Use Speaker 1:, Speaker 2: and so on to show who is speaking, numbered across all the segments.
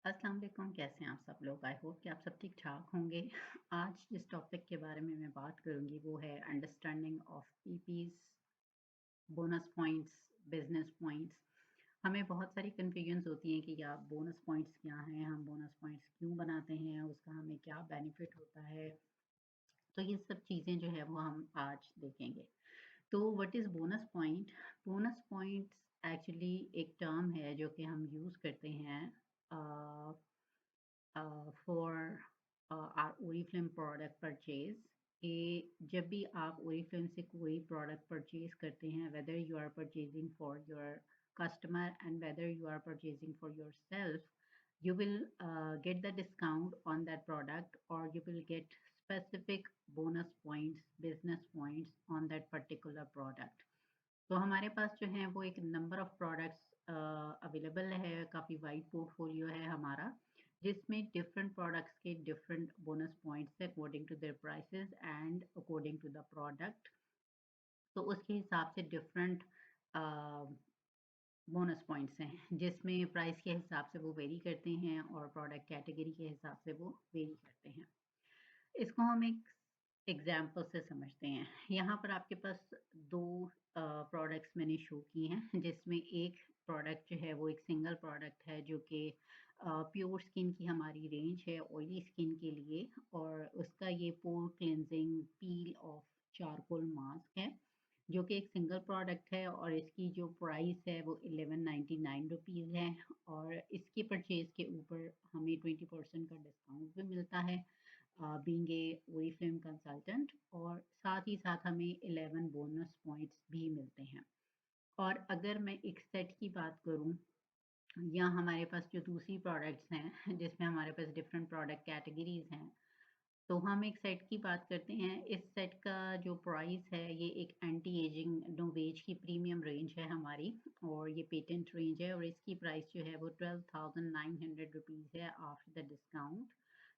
Speaker 1: अस्सलाम वालेकुम, कैसे हैं आप सब लोग? आई होप कि आप सब ठीक-ठाक होंगे। आज जिस टॉपिक के बारे में मैं बात करूँगी वो है understanding of पीपीज़, bonus points, business points. हमें बहुत सारी कन्फ्यूजन्स होती हैं कि या बोनस पॉइंट्स क्या हैं, हम बोनस पॉइंट्स क्यों बनाते हैं, उसका हमें क्या बेनिफिट होता है। तो ये सब चीज़ें जो है वो हम आज देखेंगे। तो what is bonus point? Bonus points actually एक टर्म है जो कि हम यूज़ करते हैं uh for our Oriflame product purchase कि जब भी आप ओरिफ्लेम से कोई प्रोडक्ट परचेज करते हैं whether you are purchasing for your customer and whether you are purchasing for yourself you will get the discount on that product or you will get specific bonus points business points on that particular product. तो हमारे पास जो है वो एक number of products available है, काफ़ी wide portfolio है हमारा, जिसमें डिफरेंट प्रोडक्ट्स के डिफरेंट बोनस पॉइंट्स है according to their prices and according to the product. तो उसके हिसाब से डिफरेंट बोनस पॉइंट्स हैं, जिसमें प्राइस के हिसाब से वो वेरी करते हैं और प्रोडक्ट कैटेगरी के हिसाब से वो वेरी करते हैं। इसको हम एक एग्जाम्पल से समझते हैं। यहाँ पर आपके पास 2 प्रोडक्ट्स मैंने शो किए हैं, जिसमें एक प्रोडक्ट जो है वो एक सिंगल प्रोडक्ट है जो कि प्योर स्किन की हमारी रेंज है ऑयली स्किन के लिए और उसका ये pore cleansing peel off charcoal mask है, जो कि एक सिंगल प्रोडक्ट है और इसकी जो प्राइस है वो 1199 रुपीज़ है और इसके परचेज़ के ऊपर हमें 20% का डिस्काउंट भी मिलता है बीइंग ए ओरिफ्लेम कंसल्टेंट और साथ ही साथ हमें 11 बोनस पॉइंट्स भी मिलते हैं। और अगर मैं एक सेट की बात करूं या हमारे पास जो दूसरी प्रोडक्ट्स हैं जिसमें हमारे पास डिफरेंट प्रोडक्ट कैटेगरीज हैं, तो हम एक सेट की बात करते हैं। इस सेट का जो प्राइस है ये एक एंटी एजिंग नोवेज की प्रीमियम रेंज है हमारी और ये पेटेंट रेंज है और इसकी प्राइस जो है वो 12,900 रुपीज़ है आफ्टर द डिस्काउंट।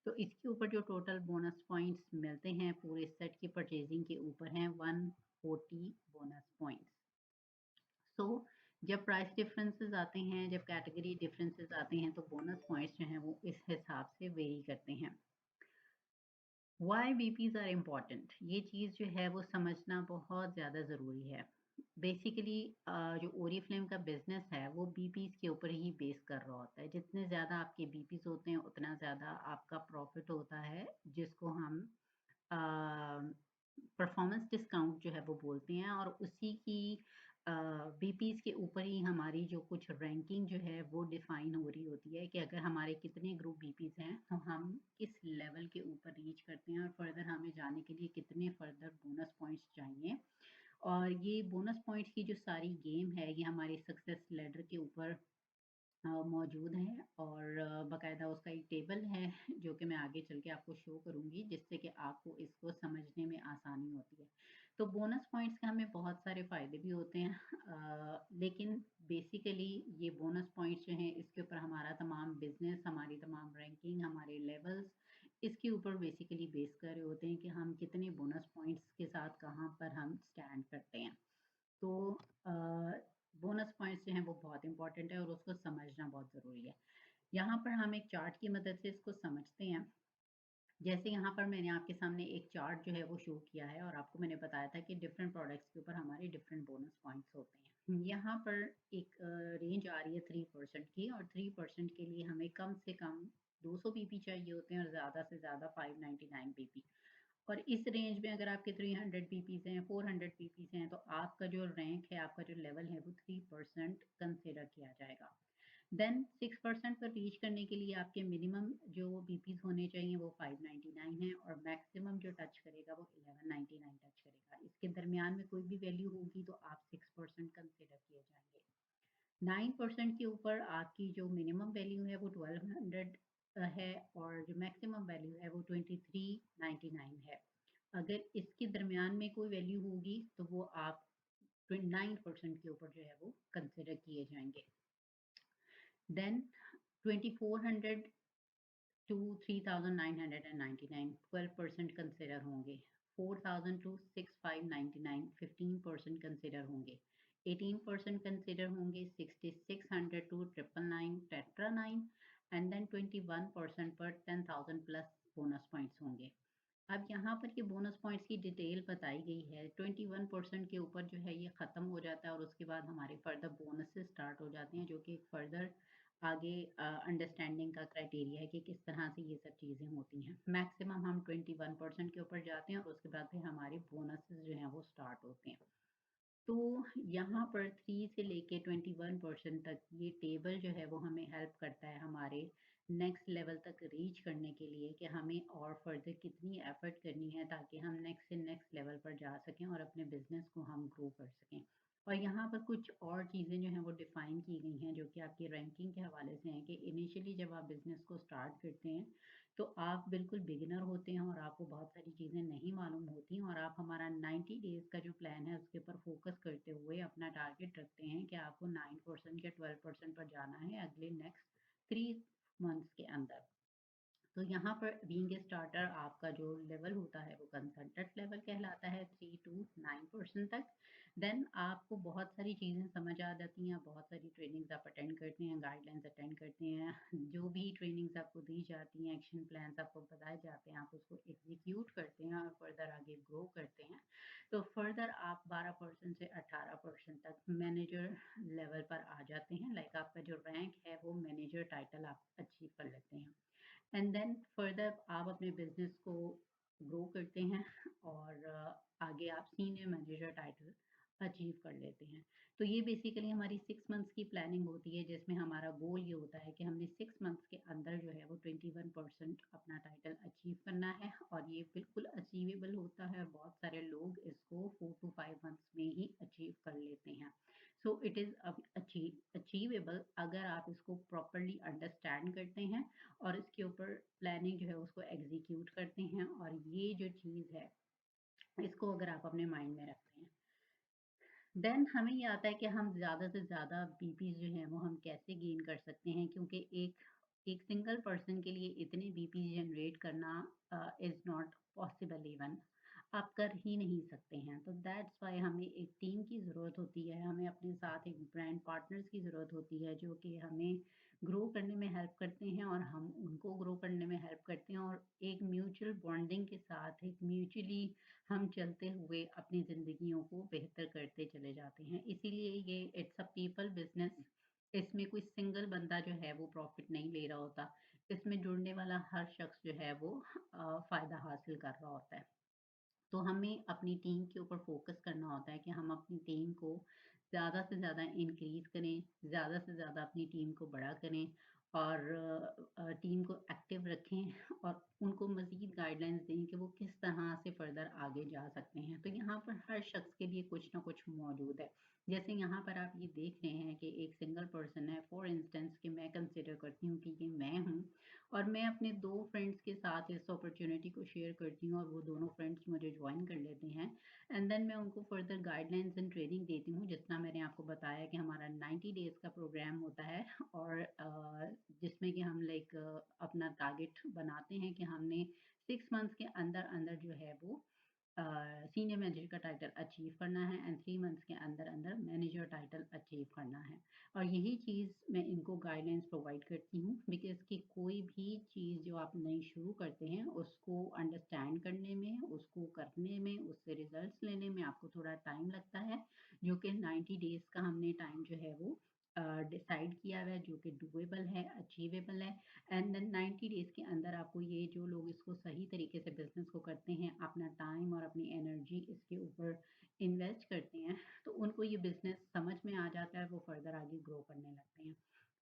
Speaker 1: तो इसके ऊपर जो टोटल बोनस पॉइंट्स मिलते हैं पूरे सेट की परचेजिंग के ऊपर हैं 140 बोनस पॉइंट्स। सो जब प्राइस डिफरेंसेस आते हैं, जब कैटेगरी डिफरेंसेस आते हैं तो बोनस पॉइंट्स जो हैं वो इस हिसाब से वेरी करते हैं। वाई बीपीज आर इम्पॉर्टेंट, ये चीज़ जो है वो समझना बहुत ज़्यादा ज़रूरी है। बेसिकली जो ओरिफ्लेम का बिजनेस है वो बीपीज के ऊपर ही बेस कर रहा होता है। जितने ज़्यादा आपके बीपीज होते हैं उतना ज़्यादा आपका प्रॉफिट होता है, जिसको हम परफॉर्मेंस डिस्काउंट जो है वो बोलते हैं और उसी की बीपीज के ऊपर ही हमारी जो कुछ रैंकिंग जो है वो डिफाइन हो रही होती है कि अगर हमारे कितने ग्रुप बीपीज हैं तो हम किस लेवल के ऊपर रीच करते हैं और फर्दर हमें जाने के लिए कितने फर्दर बोनस पॉइंट्स चाहिए। और ये बोनस पॉइंट्स की जो सारी गेम है ये हमारे सक्सेस लेडर के ऊपर मौजूद हैं और बाकायदा उसका एक टेबल है जो कि मैं आगे चल के आपको शो करूँगी, जिससे कि आपको इसको समझने में आसानी होती है। तो बोनस पॉइंट्स के हमें बहुत सारे फ़ायदे भी होते हैं, लेकिन बेसिकली ये बोनस पॉइंट्स जो हैं इसके ऊपर हमारा तमाम बिज़नेस, हमारी तमाम रैंकिंग, हमारे लेवल्स इसके ऊपर बेसिकली बेस कर रहे होते हैं कि हम कितने बोनस पॉइंट्स के साथ कहाँ पर हम स्टैंड करते हैं। तो बोनस पॉइंट्स जो हैं वो बहुत इंपॉर्टेंट है और उसको समझना बहुत ज़रूरी है। यहाँ पर हम एक चार्ट की मदद से इसको समझते हैं। जैसे यहाँ पर मैंने आपके सामने एक चार्ट जो है वो शो किया है और आपको मैंने बताया था कि डिफरेंट प्रोडक्ट्स के ऊपर हमारे डिफरेंट बोनस पॉइंट्स होते हैं। यहाँ पर एक रेंज आ रही है 3% की और 3% के लिए हमें कम से कम 200 पीपी चाहिए होते हैं और ज़्यादा से ज़्यादा 599 पीपी। और इस रेंज में अगर आपके 300 पीपीज़ हैं, 400 पीपीज़ हैं, तो आपका जो रैंक है, आपका जो लेवल है, वो 3% कंसिडर किया जाएगा। देन 6% पर रीच करने के लिए आपके मिनिमम जो बीपीज़ होने चाहिए वो 599 है और मैक्सिमम जो टच करेगा वो 1199 टच करेगा। इसके दरमियान में कोई भी वैल्यू होगी तो आप 6% कंसिडर किए जाएंगे। 9% के ऊपर आपकी जो मिनिमम वैल्यू है वो 1200 है और जो मैक्सिमम वैल्यू है वो 2399 है। अगर इसके दरमियान में कोई वैल्यू होगी तो वो आप 9% के ऊपर जो है वो कंसिडर किए जाएंगे। देन 2400 टू 3999 12% कंसिडर होंगे। 4000 टू 6599 15% कंसिडर होंगे। 18% कंसिडर होंगे 6600 टू 999 टेट्रा 9 एंड देन 21% पर 10,000 प्लस बोनस पॉइंट्स होंगे। अब यहाँ पर ये बोनस पॉइंट्स की डिटेल बताई गई है। 21% के ऊपर जो है ये ख़त्म हो जाता है और उसके बाद हमारे फर्दर बोनसेस स्टार्ट हो जाते हैं, जो कि एक फर्दर आगे अंडरस्टैंडिंग का क्राइटेरिया है कि किस तरह से ये सब चीज़ें होती हैं। मैक्सिमम हम 21% के ऊपर जाते हैं और उसके बाद फिर हमारे बोनसेस जो हैं वो स्टार्ट होते हैं। तो यहाँ पर 3 से लेके 21% तक ये टेबल जो है वो हमें हेल्प करता है हमारे नेक्स्ट लेवल तक रीच करने के लिए कि हमें और फर्दर कितनी एफर्ट करनी है ताकि हम नेक्स्ट से नेक्स्ट लेवल पर जा सकें और अपने बिजनेस को हम ग्रो कर सकें। और यहाँ पर कुछ और चीज़ें जो हैं वो डिफ़ाइन की गई हैं जो कि आपकी रैंकिंग के हवाले से हैं कि इनिशियली जब आप बिज़नेस को स्टार्ट करते हैं तो आप बिल्कुल बिगिनर होते हैं और आपको बहुत सारी चीज़ें नहीं मालूम होती और आप हमारा 90 डेज़ का जो प्लान है उसके ऊपर फोकस करते हुए अपना टारगेट रखते हैं कि आपको 9% या 12% पर जाना है अगले नेक्स्ट 3 मंथ्स के अंदर। तो यहाँ पर बीइंग ए स्टार्टर आपका जो लेवल होता है वो कंसल्टेंट लेवल कहलाता है 3 टू 9% तक। देन आपको बहुत सारी चीज़ें समझ आ जाती हैं, बहुत सारी ट्रेनिंग्स आप अटेंड करते हैं, गाइडलाइंस अटेंड करते हैं, जो भी ट्रेनिंग्स आपको दी जाती हैं, एक्शन प्लान्स आपको बताए जाते हैं, आप उसको एग्जीक्यूट करते हैं और फर्दर आगे ग्रो करते हैं। तो फर्दर आप 12% से 18% तक मैनेजर लेवल पर आ जाते हैं। लाइक आपका जो रैंक है वो मैनेजर टाइटल आप अचीव कर लेते हैं। एंड देन फर्दर आप अपने बिजनेस को ग्रो करते हैं और आगे आप सीनियर मैनेजर टाइटल अचीव कर लेते हैं। तो ये बेसिकली हमारी 6 मंथ्स की प्लानिंग होती है जिसमें हमारा गोल ये होता है कि हमने 6 मंथ्स के अंदर जो है वो 21% अपना टाइटल अचीव करना है और ये बिल्कुल अचीवेबल होता है। बहुत सारे लोग इसको 4 टू 5 मंथ्स में ही अचीव कर लेते हैं। सो इट इज़ अचीवेबल अगर आप इसको प्रॉपरली अंडरस्टैंड करते हैं और इसके ऊपर प्लानिंग जो है उसको एग्जीक्यूट करते हैं और ये जो चीज़ है इसको अगर आप अपने माइंड में रखते हैं। देन हमें ये आता है कि हम ज़्यादा से ज़्यादा बीपीज़ जो हैं वो हम कैसे गेन कर सकते हैं क्योंकि एक एक सिंगल पर्सन के लिए इतने बीपीज़ जनरेट करना इज़ नॉट पॉसिबल इवन आप कर ही नहीं सकते हैं। तो दैट्स व्हाई हमें एक टीम की ज़रूरत होती है, हमें अपने साथ एक ब्रांड पार्टनर्स की ज़रूरत होती है जो कि हमें ग्रो करने में हेल्प करते हैं और हम उनको ग्रो करने में हेल्प करते हैं और एक म्यूचुअल बॉन्डिंग के साथ एक म्यूचुअली हम चलते हुए अपनी ज़िंदगियों को बेहतर करते चले जाते हैं। इसीलिए ये इट्स अ पीपल बिज़नेस। इसमें कोई सिंगल बंदा जो है वो प्रॉफ़िट नहीं ले रहा होता। इसमें जुड़ने वाला हर शख़्स जो है वो फ़ायदा हासिल कर रहा होता है। तो हमें अपनी टीम के ऊपर फ़ोकस करना होता है कि हम अपनी टीम को ज़्यादा से ज़्यादा इंक्रीज़ करें, ज़्यादा से ज़्यादा अपनी टीम को बड़ा करें और टीम को एक्टिव रखें और उनको मज़ीद गाइडलाइंस दें कि वो किस तरह से फ़र्दर आगे जा सकते हैं। तो यहाँ पर हर शख़्स के लिए कुछ ना कुछ मौजूद है। जैसे यहाँ पर आप ये देख रहे हैं कि एक सिंगल पर्सन है, फॉर इंस्टेंस कि मैं कंसिडर करती हूँ कि ये मैं हूँ और मैं अपने 2 फ्रेंड्स के साथ इस अपॉर्च्युनिटी को शेयर करती हूँ और वो दोनों फ्रेंड्स मुझे जॉइन कर लेते हैं एंड देन मैं उनको फर्दर गाइडलाइंस एंड ट्रेनिंग देती हूँ जितना मैंने आपको बताया कि हमारा 90 डेज़ का प्रोग्राम होता है और जिसमें कि हम लाइक अपना टारगेट बनाते हैं कि हमने 6 मंथ्स के अंदर अंदर जो है वो सीनियर मैनेजर का टाइटल अचीव करना है एंड 3 मंथ्स के अंदर अंदर मैनेजर टाइटल अचीव करना है। और यही चीज़ मैं इनको गाइडलाइंस प्रोवाइड करती हूँ बिकॉज़ कि कोई भी चीज़ जो आप नई शुरू करते हैं उसको अंडरस्टैंड करने में, उसको करने में, उससे रिज़ल्ट्स लेने में आपको थोड़ा टाइम लगता है, जो कि 90 डेज़ का हमने टाइम जो है वो डिसाइड किया हुआ है जो कि डूएबल है, अचीवेबल है एंड देन 90 डेज़ के अंदर आपको ये जो लोग इसको सही तरीके से बिज़नेस को करते हैं, अपना टाइम और अपनी एनर्जी इसके ऊपर इन्वेस्ट करते हैं, तो उनको ये बिज़नेस समझ में आ जाता है, वो फर्दर आगे ग्रो करने लगते हैं।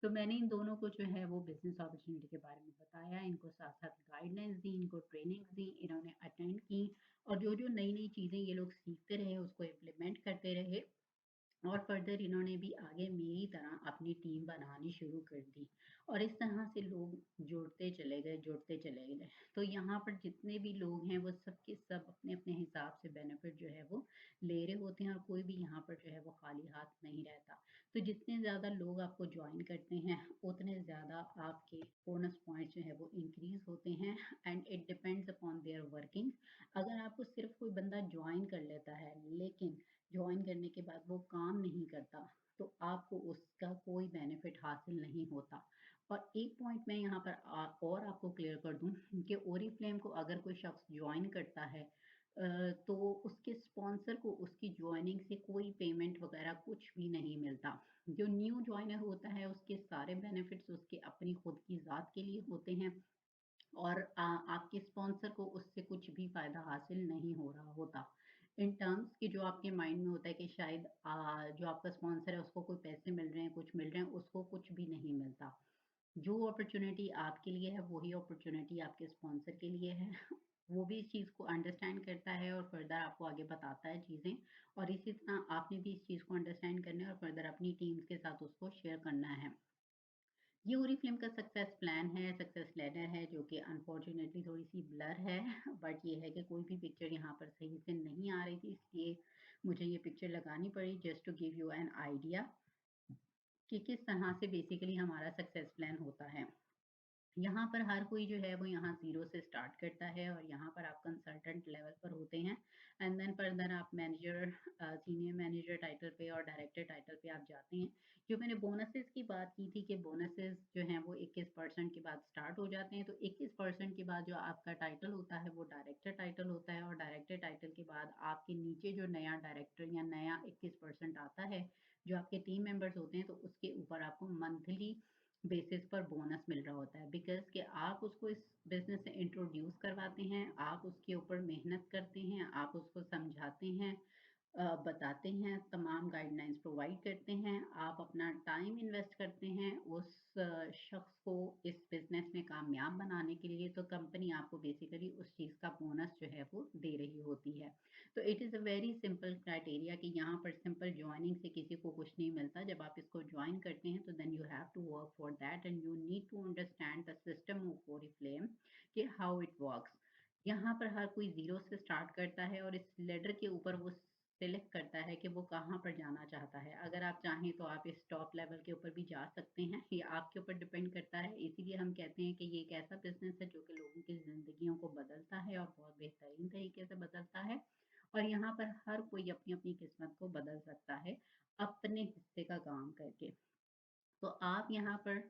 Speaker 1: तो मैंने इन दोनों को जो है वो बिज़नेस अपॉर्च्युनिटी के बारे में बताया, इनको साथ-साथ गाइडलाइंस दी, इनको ट्रेनिंग्स दी, इन्होंने अटेंड की और जो-जो नई-नई चीज़ें ये लोग सीखते रहे, उसको इम्प्लीमेंट करते रहे और फर्दर इन्होंने भी आगे मेरी तरह अपनी टीम बनानी शुरू कर दी और इस तरह से लोग जुड़ते चले गए। तो यहाँ पर जितने भी लोग हैं वो सब के सब अपने-अपने हिसाब से बेनिफिट जो है वो ले रहे होते हैं और कोई भी यहाँ पर जो है वो खाली हाथ नहीं रहता। तो जितने ज़्यादा लोग आपको जॉइन करते हैं, उतने ज़्यादा आपके बोनस पॉइंट्स जो है वो इंक्रीज़ होते हैं and it depends upon their working. अगर आपको सिर्फ़ कोई बंदा जॉइन कर लेता है, लेकिन जॉइन करने के बाद वो काम नहीं करता, तो आपको उसका कोई बेनिफिट हासिल नहीं होता। और एक पॉइंट मैं यहाँ पर और आपको क्लियर कर दूँ कि ओरीफ्लेम को अगर कोई शख्स जॉइन करता है तो उसके स्पॉन्सर को उसकी जॉइनिंग से कोई पेमेंट वगैरह कुछ भी नहीं मिलता। जो न्यू जॉइनर होता है उसके सारे बेनिफिट्स उसके अपनी खुद की ज़ात के लिए होते हैं और आपके स्पॉन्सर को उससे कुछ भी फ़ायदा हासिल नहीं हो रहा होता। इन टर्म्स कि जो आपके माइंड में होता है कि शायद जो आपका स्पॉन्सर है उसको कोई पैसे मिल रहे हैं, कुछ मिल रहे हैं, उसको कुछ भी नहीं मिलता। जो अपॉर्च्युनिटी आपके लिए है वही अपॉर्च्युनिटी आपके स्पॉन्सर के लिए है। वो भी इस चीज़ को अंडरस्टैंड करता है और फर्दर आपको आगे बताता है चीज़ें और इसी तरह आपने भी इस चीज़ को अंडरस्टैंड करना है और फर्दर अपनी टीम्स के साथ उसको शेयर करना है। ये ओरीफ्लेम का सक्सेस प्लान है, सक्सेस लेटर है जो कि अनफॉर्च्युनेटली थोड़ी-सी ब्लर है बट ये है कि कोई भी पिक्चर यहाँ पर सही से नहीं आ रही थी इसलिए मुझे ये पिक्चर लगानी पड़ी just to give you an idea कि किस तरह से बेसिकली हमारा सक्सेस प्लान होता है। यहाँ पर हर कोई जो है वो यहाँ ज़ीरो से स्टार्ट करता है और यहाँ पर आप कंसल्टेंट लेवल पर होते हैं एंड देन फर्दर आप मैनेजर सीनियर मैनेजर टाइटल पे और डायरेक्टर टाइटल पे आप जाते हैं। जो मैंने बोनसेस की बात की थी कि बोनसेस जो हैं वो 21% के बाद स्टार्ट हो जाते हैं, तो 21% के बाद जो आपका टाइटल होता है वो डायरेक्टर टाइटल होता है और डायरेक्टर टाइटल के बाद आपके नीचे जो नया डायरेक्टर या नया 21% आता है, जो आपके टीम मेंबर्स होते हैं, तो उसके ऊपर आपको मंथली बेसिस पर बोनस मिल रहा होता है बिकॉज़ कि आप उसको इस बिज़नेस से इंट्रोड्यूस करवाते हैं, आप उसके ऊपर मेहनत करते हैं, आप उसको समझाते हैं, बताते हैं, तमाम गाइडलाइंस प्रोवाइड करते हैं, आप अपना टाइम इन्वेस्ट करते हैं उस शख्स को इस बिज़नेस में कामयाब बनाने के लिए, तो कंपनी आपको बेसिकली उस चीज़ का बोनस जो है वो दे रही होती है। तो it is a very simple criteria कि यहाँ पर सिंपल जॉइनिंग से किसी को कुछ नहीं मिलता। जब आप इसको जॉइन करते हैं तो then you have to work for that and you need to understand the system of Oriflame कि हाउ इट वर्क्स। यहाँ पर हर कोई ज़ीरो से स्टार्ट करता है और इस लेडर के ऊपर वो सेलेक्ट करता है कि वो कहाँ पर जाना चाहता है। अगर आप चाहें तो आप इस टॉप लेवल के ऊपर भी जा सकते हैं, ये आपके ऊपर डिपेंड करता है। इसीलिए हम कहते हैं कि ये एक ऐसा बिज़नेस है जो कि लोगों की ज़िंदगियों को बदलता है और बहुत बेहतरीन तरीके से बदलता है। और यहाँ पर हर कोई अपनी-अपनी किस्मत को बदल सकता है, अपने हिस्से का काम करके। तो आप यहाँ पर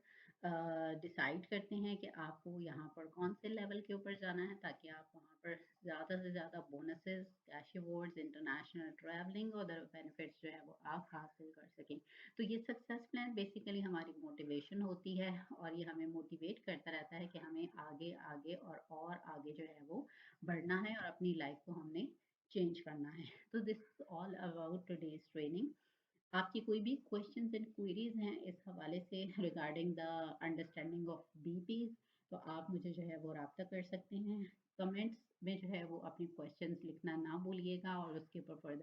Speaker 1: डिसाइड करते हैं कि आपको यहाँ पर कौन से लेवल के ऊपर जाना है ताकि आप वहाँ पर ज़्यादा से ज़्यादा bonuses, cash awards, international travelling और अदर बेनिफिट्स जो है वो आप हासिल कर सकें। तो ये सक्सेस प्लान बेसिकली हमारी मोटिवेशन होती है और ये हमें मोटिवेट करता रहता है कि हमें आगे, आगे और आगे जो है वो बढ़ना है और अपनी लाइफ को हमने चेंज करना है। तो this is all about today's training. आपकी कोई भी क्वेश्चंस एंड क्वेरीज हैं इस हवाले से regarding the understanding of BPs तो आप मुझे जो है वो रब्ता कर सकते हैं। कमेंट्स में जो है वो अपने क्वेश्चंस लिखना ना भूलिएगा और उसके ऊपर फर्दर